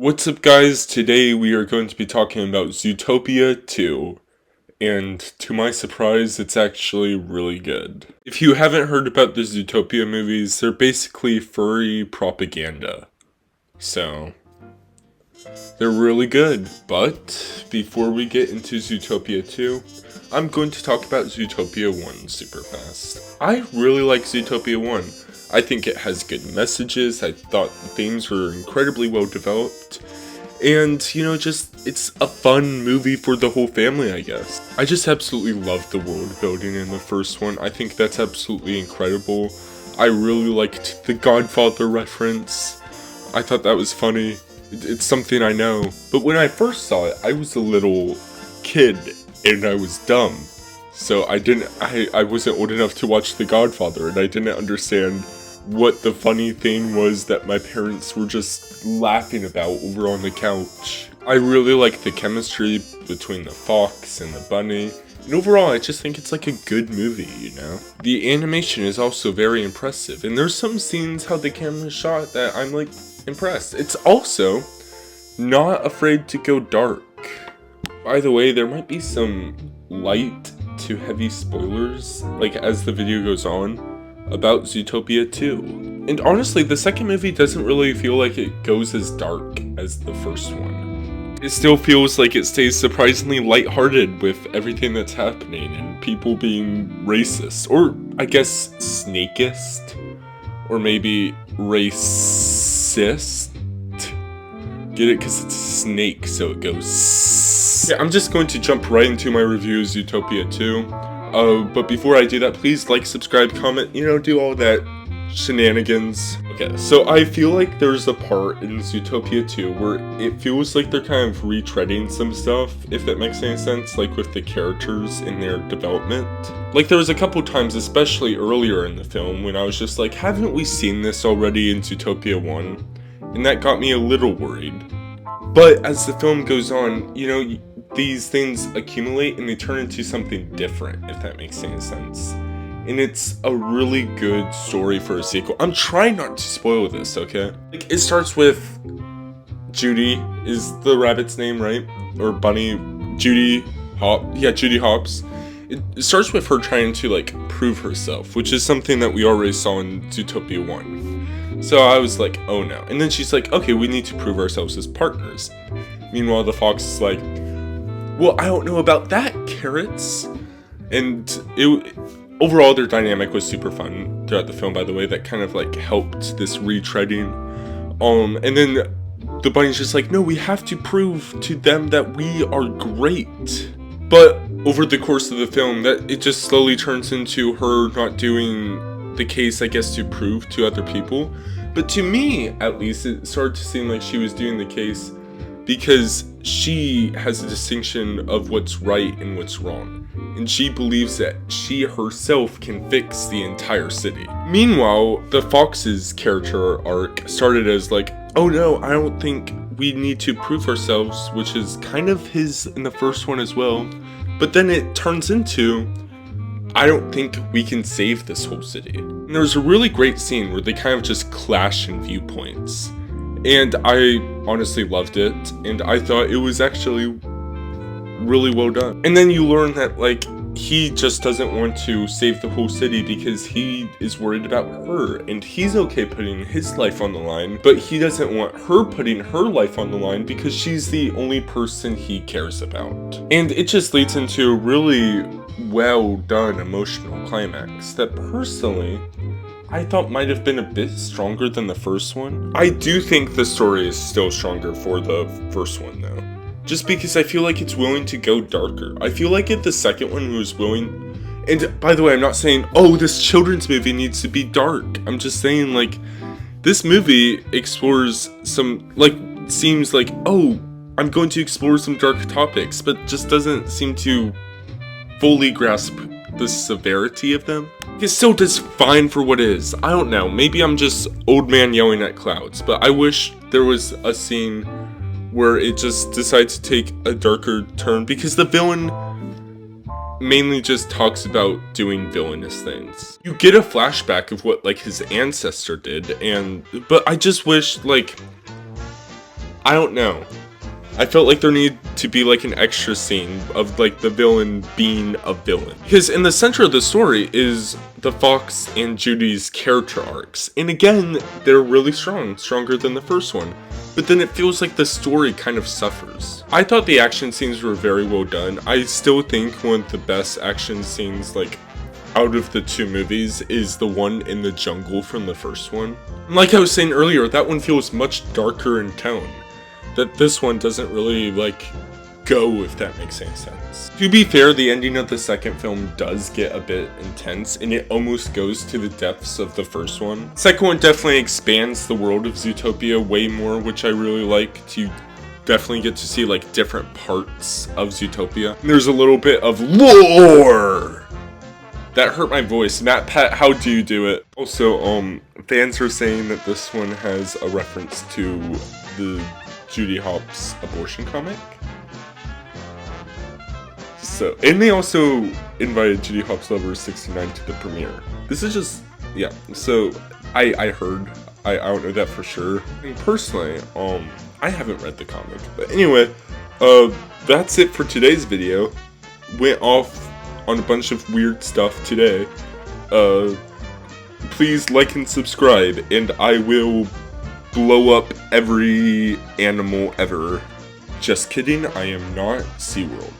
What's up, guys? Today we are going to be talking about Zootopia 2, and to my surprise, it's actually really good. If you haven't heard about the Zootopia movies, they're basically furry propaganda. So, they're really good. But, before we get into Zootopia 2, I'm going to talk about Zootopia 1 super fast. I really like Zootopia 1. I think it has good messages. I thought the themes were incredibly well developed. And, it's a fun movie for the whole family, I guess. I just absolutely love the world building in the first one. I think that's absolutely incredible. I really liked the Godfather reference. I thought that was funny. It's something I know. But when I first saw it, I was a little kid and I was dumb. So I wasn't old enough to watch The Godfather, and I didn't understand what the funny thing was that my parents were just laughing about over on the couch. I really like the chemistry between the fox and the bunny, and overall I just think it's like a good movie, The animation is also very impressive, and there's some scenes how the camera shot that I'm like impressed. It's also not afraid to go dark. By the way, there might be some light to heavy spoilers, like as the video goes on, about Zootopia 2. And honestly, the second movie doesn't really feel like it goes as dark as the first one. It still feels like it stays surprisingly lighthearted with everything that's happening and people being racist, or I guess snakeist, or maybe racist. Get it? Because it's a snake, so it goes. Yeah, I'm just going to jump right into my review of Zootopia 2. But before I do that, please like, subscribe, comment, do all that shenanigans. Okay, so I feel like there's a part in Zootopia 2 where it feels like they're kind of retreading some stuff, if that makes any sense, like with the characters in their development. Like there was a couple times, especially earlier in the film, when I was just like, haven't we seen this already in Zootopia 1? And that got me a little worried. But as the film goes on, these things accumulate and they turn into something different, if that makes any sense. And it's a really good story for a sequel. I'm trying not to spoil this, okay? Like, it starts with Judy is the rabbit's name, right? Or Bunny, Judy Hopps. It starts with her trying to, like, prove herself, which is something that we already saw in Zootopia 1. So I was like, oh no. And then she's like, okay, we need to prove ourselves as partners. Meanwhile, the fox is like, well, I don't know about that, carrots. And overall, their dynamic was super fun throughout the film, by the way. That kind of like helped this retreading. And then the bunny's just like, no, we have to prove to them that we are great. But over the course of the film, that it just slowly turns into her not doing the case, I guess, to prove to other people. But to me, at least, it started to seem like she was doing the case because she has a distinction of what's right and what's wrong, and she believes that she herself can fix the entire city. Meanwhile, the fox's character arc started as like, oh no, I don't think we need to prove ourselves, which is kind of his in the first one as well, but then it turns into, I don't think we can save this whole city. And there's a really great scene where they kind of just clash in viewpoints. And I honestly loved it, and I thought it was actually really well done. And then you learn that, like, he just doesn't want to save the whole city because he is worried about her, and he's okay putting his life on the line, but he doesn't want her putting her life on the line because she's the only person he cares about. And it just leads into a really well done emotional climax that personally I thought might have been a bit stronger than the first one. I do think the story is still stronger for the first one though. Just because I feel like it's willing to go darker. I feel like if the second one was willing, and by the way, I'm not saying, oh, this children's movie needs to be dark. I'm just saying, like, this movie explores some, like, seems like, oh, I'm going to explore some dark topics, but just doesn't seem to fully grasp the severity of them. It still does fine for what it is. I don't know, maybe I'm just old man yelling at clouds, but I wish there was a scene where it just decides to take a darker turn, because the villain mainly just talks about doing villainous things. You get a flashback of what, like, his ancestor did, but I just wish, like, I don't know. I felt like there needed to be like an extra scene of like the villain being a villain. Because in the center of the story is the Fox and Judy's character arcs. And again, they're really strong, stronger than the first one. But then it feels like the story kind of suffers. I thought the action scenes were very well done. I still think one of the best action scenes like out of the two movies is the one in the jungle from the first one. And like I was saying earlier, that one feels much darker in tone. That this one doesn't really, like, go, if that makes any sense. To be fair, the ending of the second film does get a bit intense, and it almost goes to the depths of the first one. Second one definitely expands the world of Zootopia way more, which I really like. To definitely get to see, like, different parts of Zootopia. And there's a little bit of lore! That hurt my voice. Matt Pat, how do you do it? Also, fans are saying that this one has a reference to the Judy Hopps abortion comic. So, and they also invited Judy Hopps Lover 69 to the premiere. This is just, yeah, so I heard, I don't know that for sure. I mean, personally, I haven't read the comic. But anyway, that's it for today's video. Went off on a bunch of weird stuff today. Please like and subscribe, and I will blow up every animal ever. Just kidding, I am not SeaWorld.